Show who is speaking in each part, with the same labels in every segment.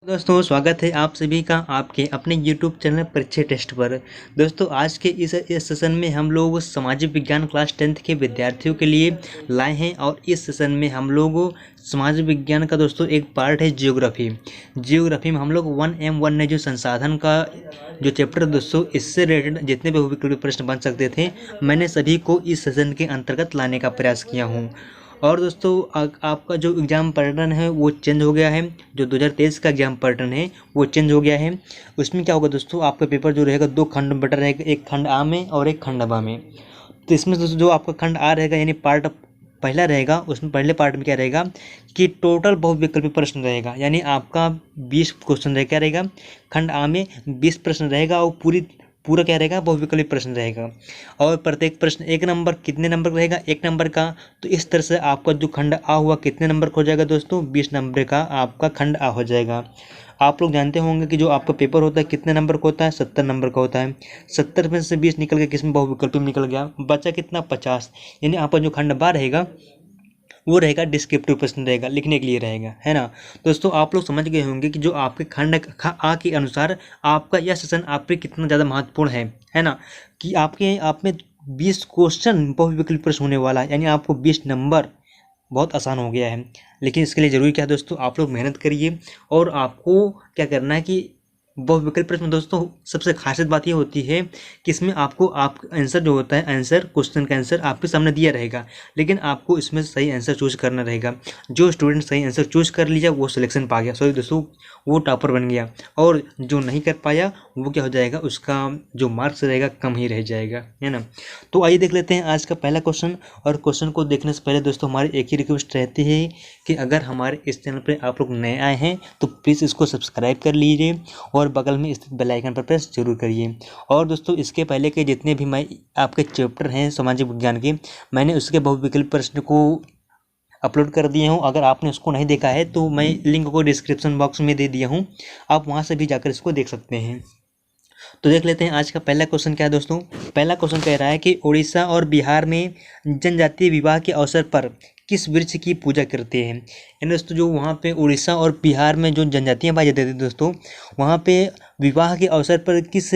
Speaker 1: दोस्तों स्वागत है आप सभी का आपके अपने YouTube चैनल परीक्षा टेस्ट पर। दोस्तों आज के इस सेशन में हम लोग सामाजिक विज्ञान क्लास 10th के विद्यार्थियों के लिए लाए हैं और इस सेशन में हम लोग समाज विज्ञान का दोस्तों एक पार्ट है जियोग्राफी में हम लोग 1M1 ने जो संसाधन का जो चैप्टर दोस्तों इससे रिलेटेड जितने भी विकल्प प्रश्न बन सकते थे मैंने सभी को इस सेशन के अंतर्गत लाने का प्रयास किया हूँ। और दोस्तों आपका जो एग्ज़ाम पैटर्न है वो चेंज हो गया है। जो 2023 का एग्ज़ाम पैटर्न है वो चेंज हो गया है। उसमें क्या होगा दोस्तों, आपका पेपर जो रहेगा दो खंड में बटा रहेगा, एक खंड आ में और एक खंड बा में। तो इसमें दोस्तों जो आपका खंड आ रहेगा यानी पार्ट पहला रहेगा, उसमें पहले पार्ट में क्या रहेगा कि टोटल बहुविकल्पी प्रश्न रहेगा, यानी आपका 20 क्वेश्चन रहेगा। क्या रहेगा, खंड आ में 20 प्रश्न रहेगा और पूरा क्या रहेगा, बहुविकल्पी प्रश्न रहेगा। और प्रत्येक प्रश्न एक नंबर, कितने नंबर का रहेगा, एक नंबर का। तो इस तरह से आपका जो खंड आ हुआ कितने नंबर का हो जाएगा दोस्तों, 20 नंबर का आपका खंड आ हो जाएगा। आप लोग जानते होंगे कि जो आपका पेपर होता है कितने नंबर का होता है, 70 नंबर का होता है। 70 में से 20 निकल गया, किसमें बहुविकल्पी में निकल गया, बचा कितना 50। यानी आपका जो खंड बा रहेगा वो रहेगा डिस्क्रिप्टिव प्रश्न रहेगा, लिखने के लिए रहेगा, है ना। दोस्तों आप लोग समझ गए होंगे कि जो आपके खंड आ के अनुसार आपका यह सेशन आप पे कितना ज़्यादा महत्वपूर्ण है ना। कि आप में 20 क्वेश्चन बहुविकल्पी प्रश्न होने वाला है, यानी आपको 20 नंबर बहुत आसान हो गया है। लेकिन इसके लिए ज़रूरी क्या है दोस्तों, आप लोग मेहनत करिए और आपको क्या करना है कि बहुविकल्प प्रश्न में दोस्तों सबसे खासियत बात ये होती है कि इसमें आपको आप आंसर जो होता है, आंसर क्वेश्चन का आंसर आपके सामने दिया रहेगा, लेकिन आपको इसमें सही आंसर चूज करना रहेगा। जो स्टूडेंट सही आंसर चूज कर लिया वो सिलेक्शन पा गया, सॉरी दोस्तों वो टॉपर बन गया। और जो नहीं कर पाया वो क्या हो जाएगा, उसका जो मार्क्स रहेगा कम ही रह जाएगा, है ना। तो आइए देख लेते हैं आज का पहला क्वेश्चन। और क्वेश्चन को देखने से पहले दोस्तों हमारी एक ही रिक्वेस्ट रहती है कि अगर हमारे इस चैनल पर आप लोग नए आए हैं तो प्लीज़ इसको सब्सक्राइब कर लीजिए और बगल में स्थित बेल आइकन पर प्रेस जरूर करिए। और दोस्तों इसके पहले के जितने भी मैं आपके चैप्टर हैं सामाजिक विज्ञान के, मैंने उसके बहुविकल्प प्रश्न को अपलोड कर दिए हूँ। अगर आपने उसको नहीं देखा है तो मैं लिंक को डिस्क्रिप्शन बॉक्स में दे दिया हूँ, आप वहाँ से भी जाकर इसको देख सकते हैं। तो देख लेते हैं आज का पहला क्वेश्चन क्या है दोस्तों। पहला क्वेश्चन कह रहा है कि उड़ीसा और बिहार में जनजातीय विवाह के अवसर पर किस वृक्ष की पूजा करते हैं। यानी दोस्तों जो वहाँ पे उड़ीसा और बिहार में जो जनजातियाँ पाई जाती थी दोस्तों, वहाँ पे विवाह के अवसर पर किस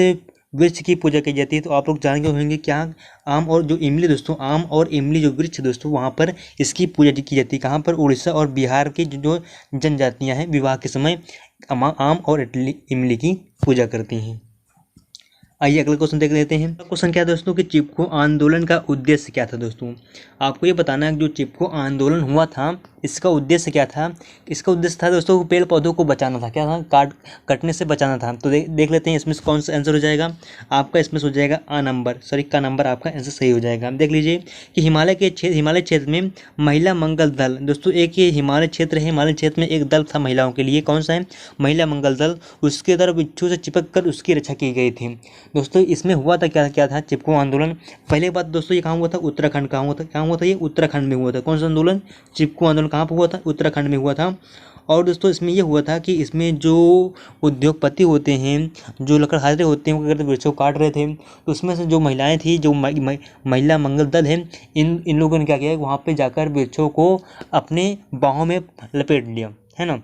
Speaker 1: वृक्ष की पूजा की जाती है। तो आप लोग जान गए होंगे क्या, आम और जो इमली दोस्तों, आम और इमली जो वृक्ष दोस्तों वहाँ पर इसकी पूजा की जाती है। कहाँ पर, उड़ीसा और बिहार की जो जनजातियाँ हैं विवाह के समय आम और इमली की पूजा करती हैं। आइए अगला क्वेश्चन देख लेते हैं। क्वेश्चन क्या है दोस्तों कि चिपको आंदोलन का उद्देश्य क्या था दोस्तों। आपको ये बताना है कि जो चिपको आंदोलन हुआ था इसका उद्देश्य क्या था। इसका उद्देश्य था दोस्तों पेड़ पौधों को बचाना था। क्या था, कटने से बचाना था। तो देख लेते हैं इसमें कौन सा आंसर हो जाएगा आपका। इसमें हो जाएगा आ नंबर, सॉरी का नंबर आपका आंसर सही हो जाएगा। देख लीजिए कि हिमालय क्षेत्र में महिला मंगल दल दोस्तों, एक ये हिमालय क्षेत्र है, हिमालय क्षेत्र में एक दल था महिलाओं के लिए, कौन सा है, महिला मंगल दल। उसके तरफ बिच्छू से चिपक कर उसकी रक्षा की गई थी दोस्तों। इसमें हुआ था क्या था चिपको आंदोलन। पहले बात दोस्तों ये कहाँ हुआ था, उत्तराखंड। कहाँ हुआ था ये उत्तराखंड में हुआ था। कौन सा आंदोलन, चिपको आंदोलन कहाँ पर हुआ था, उत्तराखंड में हुआ था। और दोस्तों इसमें ये हुआ था कि इसमें जो उद्योगपति होते हैं, जो लकड़हारे होते हैं, वो क्या करते वृक्षों को काट रहे थे। तो उसमें से जो महिलाएं थी, जो महिला मंगल दल है, इन लोगों ने क्या किया, वहाँ पे जाकर वृक्षों को अपने बाहों में लपेट लिया, है ना।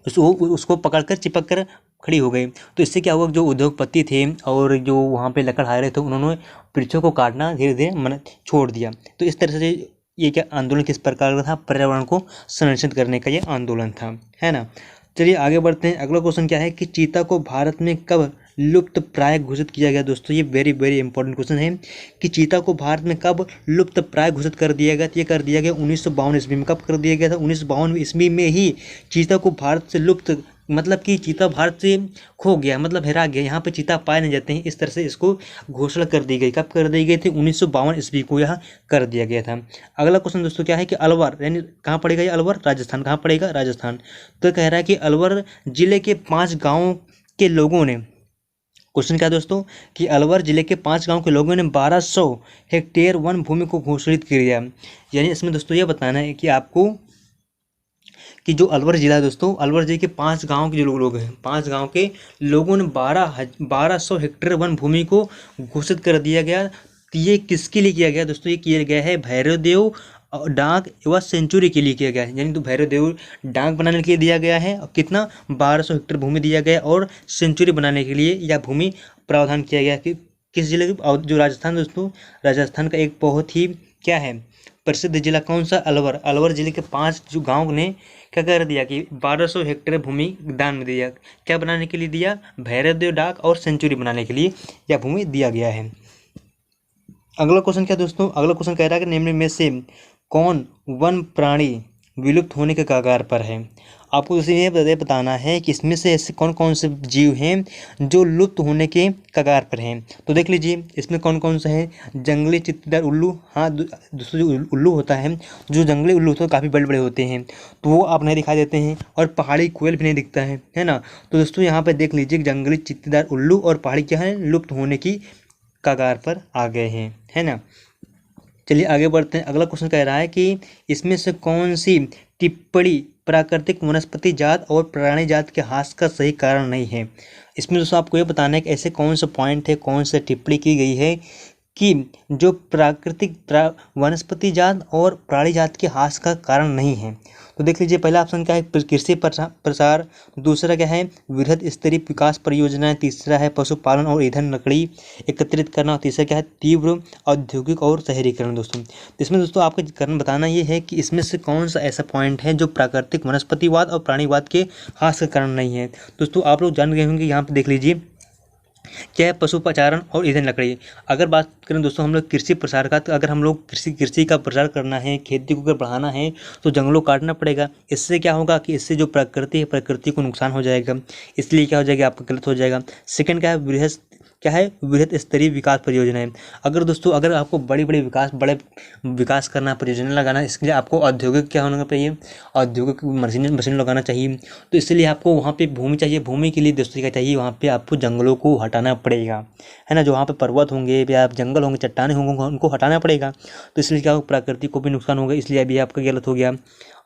Speaker 1: उसको पकड़कर चिपक कर खड़ी हो गई। तो इससे क्या हुआ, जो उद्योगपति थे और जो वहाँ पे लकड़हारे थे उन्होंने वृक्षों को काटना धीरे धीरे छोड़ दिया। तो इस तरह से ये क्या आंदोलन किस प्रकार का था, पर्यावरण को संरक्षित करने का ये आंदोलन था, है ना। चलिए आगे बढ़ते हैं। अगला क्वेश्चन क्या है कि चीता को भारत में कब लुप्त प्राय घोषित किया गया दोस्तों। ये वेरी वेरी इंपॉर्टेंट क्वेश्चन है कि चीता को भारत में कब लुप्त प्राय घोषित कर दिया गया। ये कर दिया गया 1952 ईस्वी में। कब कर दिया गया था, 1952 ईस्वी में ही चीता को भारत से लुप्त, मतलब कि चीता भारत से खो गया, मतलब हेरा गया, यहाँ पे चीता पाए नहीं जाते हैं, इस तरह से इसको घोषणा कर दी गई। कब कर दी गई थी, 1952 ईस्वी को यह कर दिया गया था। अगला क्वेश्चन दोस्तों क्या है कि अलवर, यानी कहाँ पड़ेगा ये अलवर, राजस्थान। कहाँ पड़ेगा, राजस्थान। तो कह रहा है कि अलवर जिले के 5 गाँव के लोगों ने, क्वेश्चन क्या दोस्तों कि अलवर जिले के 5 गांव के लोगों ने 1200 हेक्टेयर वन भूमि को घोषित किया। यानी इसमें दोस्तों ये बताना है कि आपको कि जो अलवर जिला है दोस्तों, अलवर जिले के 5 गांव के जो लोग हैं, 5 गांव के लोगों ने 1200 हेक्टेयर वन भूमि को घोषित कर दिया गया। तो ये किसके लिए किया गया दोस्तों, ये किया गया है भैरवदेव और डाक व सेंचुरी के लिए किया गया है, यानी तो भैरव देव डाक बनाने के लिए दिया गया है और कितना 1200 हेक्टेयर भूमि दिया गया और सेंचुरी बनाने के लिए यह भूमि प्रावधान किया गया कि किस जिले की, और जो राजस्थान दोस्तों, राजस्थान का एक बहुत ही क्या है प्रसिद्ध जिला कौन सा, अलवर। अलवर जिले के 5 जो गांव ने क्या कर दिया कि 1200 हेक्टेयर भूमि दान में दिया, क्या बनाने के लिए दिया, भैरव देव डाक और सेंचुरी बनाने के लिए यह भूमि दिया गया है। अगला क्वेश्चन क्या दोस्तों, अगला क्वेश्चन कह रहा है कि निम्न में से कौन वन प्राणी विलुप्त होने के कगार पर है। आपको दोस्तों ये बताना है कि इसमें से ऐसे कौन कौन से जीव हैं जो लुप्त होने के कगार पर हैं। तो देख लीजिए इसमें कौन कौन से हैं। जंगली चित्तीदार उल्लू, हाँ दोस्तों जो उल्लू होता है, जो जंगली उल्लू होते हैं काफ़ी बड़े बड़े होते हैं, तो वो आप नहीं दिखाई देते हैं, और पहाड़ी कोयल भी नहीं दिखता है ना। तो दोस्तों यहाँ पर देख लीजिए जंगली चित्तीदार उल्लू और पहाड़ी क्या है, लुप्त होने की कगार पर आ गए हैं, है ना। चलिए आगे बढ़ते हैं। अगला क्वेश्चन कह रहा है कि इसमें से कौन सी टिप्पणी प्राकृतिक वनस्पति जात और प्राणी जात के ह्रास का सही कारण नहीं है। इसमें दोस्तों आपको ये बताना है कि ऐसे कौन सा पॉइंट है, कौन सा टिप्पणी की गई है कि जो प्राकृतिक वनस्पति जात और प्राणी जात के ह्रास का कारण नहीं है। तो देख लीजिए पहला ऑप्शन क्या है, कृषि प्रसार, दूसरा क्या है वृहद स्तरीय विकास परियोजनाएं, तीसरा है पशुपालन और ईंधन लकड़ी एकत्रित करना, और तीसरा क्या है तीव्र औद्योगिक और शहरीकरण। दोस्तों इसमें दोस्तों आपको कारण बताना ये है कि इसमें से कौन सा ऐसा पॉइंट है जो प्राकृतिक वनस्पतिवाद और प्राणीवाद के ह्रास का कारण नहीं है। दोस्तों आप लोग जान गए होंगे, यहाँ पर देख लीजिए क्या है पशुपाचारण और ईंधन लकड़ी। अगर बात करें दोस्तों हम लोग कृषि प्रसार का, तो अगर हम लोग कृषि का प्रसार करना है, खेती को अगर बढ़ाना है तो जंगलों काटना पड़ेगा। इससे क्या होगा कि इससे जो प्रकृति है, प्रकृति को नुकसान हो जाएगा, इसलिए क्या हो जाएगा आपका गलत हो जाएगा। सेकंड क्या है वृहद स्तरीय विकास परियोजनाएं। अगर दोस्तों अगर आपको बड़े बड़े विकास करना, परियोजना लगाना, इसके लिए आपको औद्योगिक क्या होना चाहिए, औद्योगिक मशीन लगाना चाहिए। तो इसलिए आपको वहाँ पे भूमि चाहिए, भूमि के लिए दोस्तों क्या चाहिए, वहाँ पे आपको जंगलों को हटाना पड़ेगा, है ना। जो वहाँ पे पर्वत होंगे या जंगल होंगे, चट्टाने होंगे, उनको हटाना पड़ेगा। तो इसलिए क्या होगा, प्रकृति को भी नुकसान होगा, इसलिए अभी आपका गलत हो गया।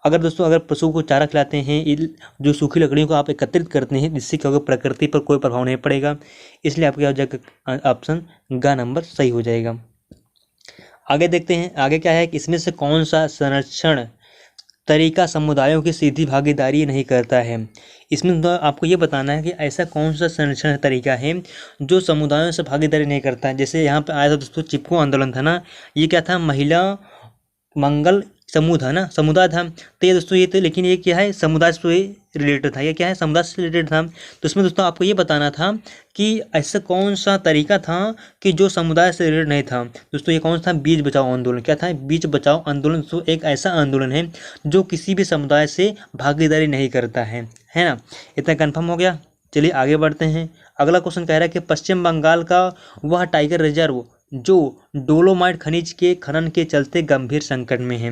Speaker 1: अगर दोस्तों अगर पशु को चारा खिलाते हैं, जो सूखी लकड़ियों को आप एकत्रित करते हैं, जिससे क्या होगा प्रकृति पर कोई प्रभाव नहीं पड़ेगा, इसलिए आपका क्या हो जाएगा, ऑप्शन ग नंबर सही हो जाएगा। आगे देखते हैं, आगे क्या है कि इसमें से कौन सा संरक्षण तरीका समुदायों की सीधी भागीदारी नहीं करता है। इसमें तो आपको ये बताना है कि ऐसा कौन सा संरक्षण तरीका है जो समुदायों से भागीदारी नहीं करता है। जैसे यहाँ पे आया था दोस्तों चिपको आंदोलन था ना, ये क्या था, महिला मंगल समूह था ना, समुदाय था। तो ये दोस्तों ये तो, लेकिन ये क्या है समुदाय से रिलेटेड था, ये क्या है समुदाय से रिलेटेड था। तो इसमें दोस्तों आपको ये बताना था कि ऐसा कौन सा तरीका था कि जो समुदाय से रिलेटेड नहीं था। दोस्तों ये कौन सा था, बीज बचाओ आंदोलन। क्या था, बीज बचाओ आंदोलन। दोस्तों एक ऐसा आंदोलन है जो किसी भी समुदाय से भागीदारी नहीं करता है ना। इतना कन्फर्म हो गया। चलिए आगे बढ़ते हैं। अगला क्वेश्चन कह रहा है कि पश्चिम बंगाल का वह टाइगर रिजर्व जो डोलोमाइट खनिज के खनन के चलते गंभीर संकट में है।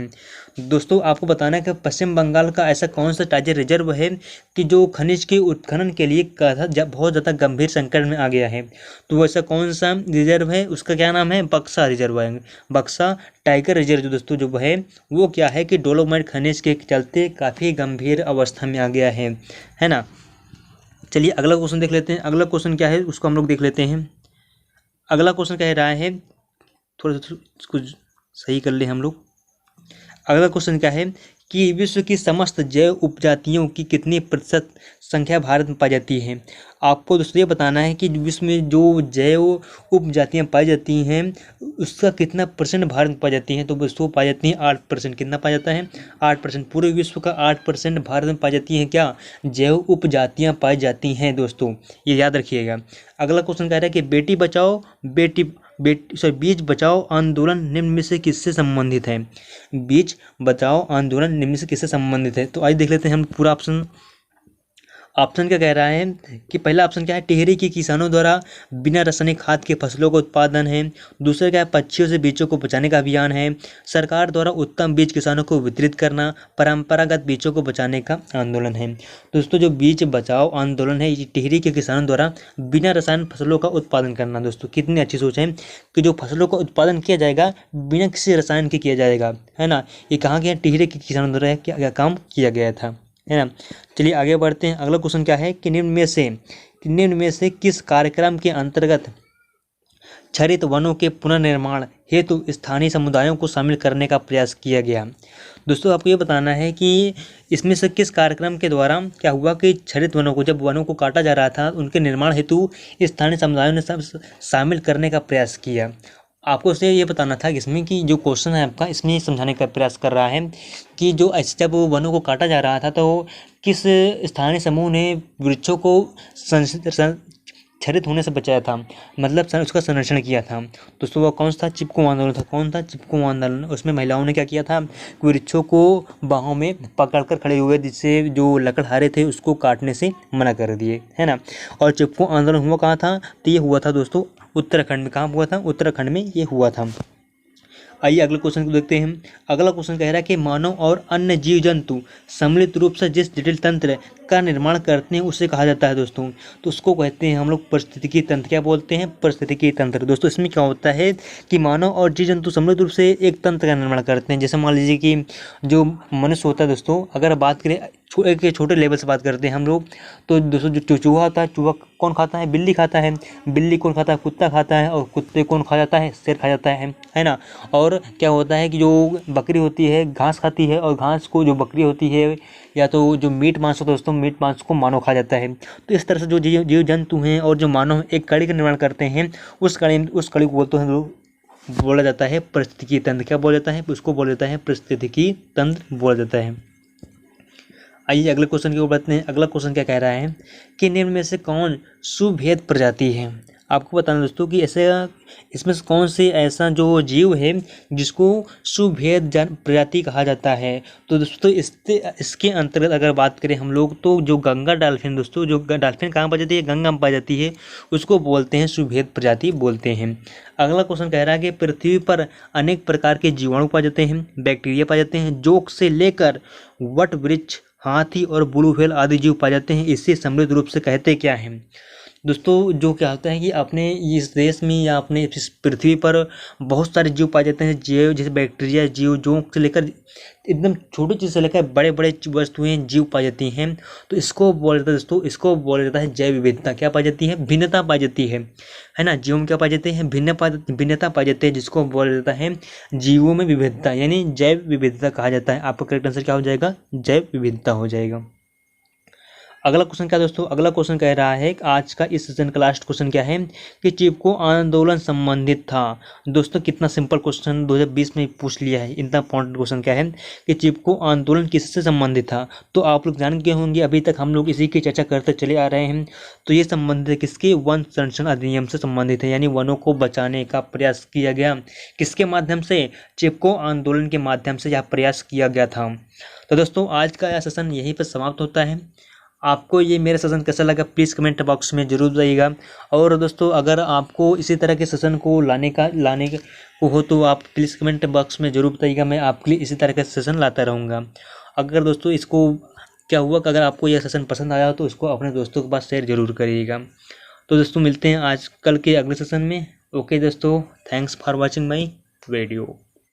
Speaker 1: दोस्तों आपको बताना है कि पश्चिम बंगाल का ऐसा कौन सा टाइगर रिजर्व है कि जो खनिज के उत्खनन के लिए बहुत ज़्यादा गंभीर संकट में आ गया है। तो ऐसा कौन सा रिजर्व है, उसका क्या नाम है, बक्सा रिजर्व है। बक्सा टाइगर रिजर्व जो दोस्तों जो है वो क्या है कि डोलोमाइट खनिज के चलते काफ़ी गंभीर अवस्था में आ गया है ना। चलिए अगला क्वेश्चन देख लेते हैं। अगला क्वेश्चन क्या है उसको हम लोग देख लेते हैं। अगला क्वेश्चन कह रहा है, थोड़ा सा कुछ सही कर ले हम लोग। अगला क्वेश्चन क्या है कि विश्व की समस्त जैव उपजातियों की कितनी प्रतिशत संख्या भारत में पाई जाती है। आपको दोस्तों ये बताना है कि विश्व में जो जैव उपजातियाँ पाई जाती हैं उसका कितना परसेंट भारत में पाई जाती हैं। तो दोस्तों पाई जाती हैं 8%। कितना पाया जाता है, 8%। पूरे विश्व का 8% भारत में पाई जाती हैं क्या, जैव उपजातियाँ पाई जाती हैं। दोस्तों ये याद रखिएगा। अगला क्वेश्चन कह रहा है कि बेटी बचाओ बीज बचाओ आंदोलन निम्न में से किससे संबंधित है। बीज बचाओ आंदोलन निम्न में से किससे संबंधित है। तो आइए देख लेते हैं हम पूरा ऑप्शन क्या कह रहा है कि पहला ऑप्शन क्या है, टिहरी के किसानों द्वारा बिना रासायनिक खाद के फसलों का उत्पादन है। दूसरा क्या है, पक्षियों से बीजों को बचाने का अभियान है। सरकार द्वारा उत्तम बीज किसानों को वितरित करना, परंपरागत बीजों को बचाने का आंदोलन है। दोस्तों जो बीज बचाओ आंदोलन है ये टिहरी के किसानों द्वारा बिना रसायन फसलों का उत्पादन करना। दोस्तों कितनी अच्छी सोच है कि जो फसलों का उत्पादन किया जाएगा बिना किसी रसायन के किया जाएगा, है ना। ये कहाँ के, टिहरी के किसानों द्वारा क्या काम किया गया था, है ना। चलिए आगे बढ़ते हैं। अगला क्वेश्चन क्या है कि निम्न में से किस कार्यक्रम के अंतर्गत क्षरित वनों के पुनर्निर्माण हेतु स्थानीय समुदायों को शामिल करने का प्रयास किया गया। दोस्तों आपको ये बताना है कि इसमें से किस कार्यक्रम के द्वारा क्या हुआ कि क्षरित वनों को, जब वनों को काटा जा रहा था, उनके निर्माण हेतु स्थानीय समुदायों ने सब शामिल करने का प्रयास किया। आपको उसे ये बताना था कि इसमें कि जो क्वेश्चन है आपका, इसमें ये समझाने का प्रयास कर रहा है कि जो जब वनों को काटा जा रहा था तो किस स्थानीय समूह ने वृक्षों को क्षरित होने से बचाया था, मतलब उसका संरक्षण किया था। दोस्तों वो कौन सा चिपको आंदोलन था? कौन था? चिपको आंदोलन। उसमें महिलाओं ने क्या किया था? वृक्षों को बाहों में पकड़कर खड़े हुए, जिससे जो लकड़हारे थे उसको काटने से मना कर दिए, है ना। और चिपको आंदोलन हुआ कहाँ था? तो ये हुआ था दोस्तों उत्तराखंड में। कहाँ हुआ था? उत्तराखंड में ये हुआ था। आइए अगले क्वेश्चन को देखते हैं। अगला क्वेश्चन कह रहा है कि मानव और अन्य जीव जंतु सम्मिलित रूप से जिस जटिल तंत्र का निर्माण करते हैं उसे कहा जाता है दोस्तों, तो उसको कहते हैं हम लोग पारिस्थितिकी तंत्र। क्या बोलते हैं? पारिस्थितिकी तंत्र। दोस्तों इसमें क्या होता है कि मानव और जीव जंतु सम्मिलित रूप से एक तंत्र का निर्माण करते हैं। जैसे मान लीजिए कि जो मनुष्य होता है दोस्तों, अगर बात करें एक छोटे लेवल से बात करते हैं हम लोग, तो दोस्तों जो चूहा होता है, चूहा कौन खाता है? बिल्ली खाता है। बिल्ली कौन खाता है? कुत्ता खाता है। और कुत्ते कौन खा जाता है? शेर खा जाता है ना। और क्या होता है कि जो बकरी होती है घास खाती है, और घास को जो बकरी होती है या तो जो मीट मांस होता है दोस्तों, मीट मांस को मानव खा जाता है। तो इस तरह से जो जीव जंतु हैं और जो मानव एक कड़ी का निर्माण करते हैं, उस कड़ी को बोलते हैं बोला जाता है पारिस्थितिकी तंत्र। क्या बोला जाता है? उसको बोला जाता है पारिस्थितिकी तंत्र बोला जाता है। आइए अगले क्वेश्चन की ओर बढ़ते हैं। अगला क्वेश्चन क्या कह रहा है कि निम्न में से कौन सुभेद प्रजाति है? आपको बताना दोस्तों कि ऐसे इसमें से कौन से ऐसा जो जीव है जिसको सुभेद प्रजाति कहा जाता है। तो दोस्तों इसके अंतर्गत अगर बात करें हम लोग, तो जो गंगा डॉल्फिन, दोस्तों जो डॉल्फिन कहाँ पाई जाती है? गंगा में पाई जाती है, उसको बोलते हैं सुभेद प्रजाति बोलते हैं। अगला क्वेश्चन कह रहा है कि पृथ्वी पर अनेक प्रकार के जीवाणु पाए जाते हैं, बैक्टीरिया पाए जाते हैं, जोंक से लेकर वट वृक्ष, हाथी और ब्लू व्हेल आदि जीव पाए जाते हैं। इससे समृद्ध रूप से कहते क्या हैं? दोस्तों जो क्या होता है कि अपने इस देश में या अपने इस पृथ्वी पर बहुत सारे जीव पाए जाते हैं, जीव जैसे बैक्टीरिया, जीव जोंक से लेकर एकदम छोटी चीज़ से लेकर बड़े बड़े वस्तुएं जीव पाई जाती हैं। तो इसको बोला जाता है दोस्तों, इसको बोला जाता है जैव विविधता। क्या पाई जाती है? भिन्नता पाई जाती है ना। जीवों में क्या पाई जाती है? भिन्नता पाई जाती है, जिसको बोला जाता है जीवों में विविधता, यानी जैव विविधता कहा जाता है। आपका करेक्ट आंसर क्या हो जाएगा? जैव विविधता हो जाएगा। अगला क्वेश्चन क्या दोस्तों? अगला क्वेश्चन कह रहा है कि आज का इस सेशन का लास्ट क्वेश्चन क्या है कि चिपको आंदोलन संबंधित था। दोस्तों कितना सिंपल क्वेश्चन 2020 में पूछ लिया है। इतना इंपॉर्टेंट क्वेश्चन क्या है कि चिपको आंदोलन किससे संबंधित था? तो आप लोग जान गए होंगे, अभी तक हम लोग इसी की चर्चा करते चले आ रहे हैं। तो ये संबंधित है किसके? वन संरक्षण अधिनियम से संबंधित है, यानी वनों को बचाने का प्रयास किया गया। किसके माध्यम से? चिपको आंदोलन के माध्यम से यह प्रयास किया गया था। तो दोस्तों आज का यह सेशन यहीं पर समाप्त होता है। आपको ये मेरा सेशन कैसा लगा प्लीज़ कमेंट बॉक्स में ज़रूर बताइएगा। और दोस्तों अगर आपको इसी तरह के सेशन को लाने को हो तो आप प्लीज़ कमेंट बॉक्स में ज़रूर बताइएगा, मैं आपके लिए इसी तरह का सेशन लाता रहूँगा। अगर दोस्तों इसको क्या हुआ कि अगर आपको यह सेशन पसंद आया हो तो इसको अपने दोस्तों के पास शेयर ज़रूर करिएगा। तो दोस्तों मिलते हैं आज कल के अगले सेशन में। ओके दोस्तों, thanks for watching my video.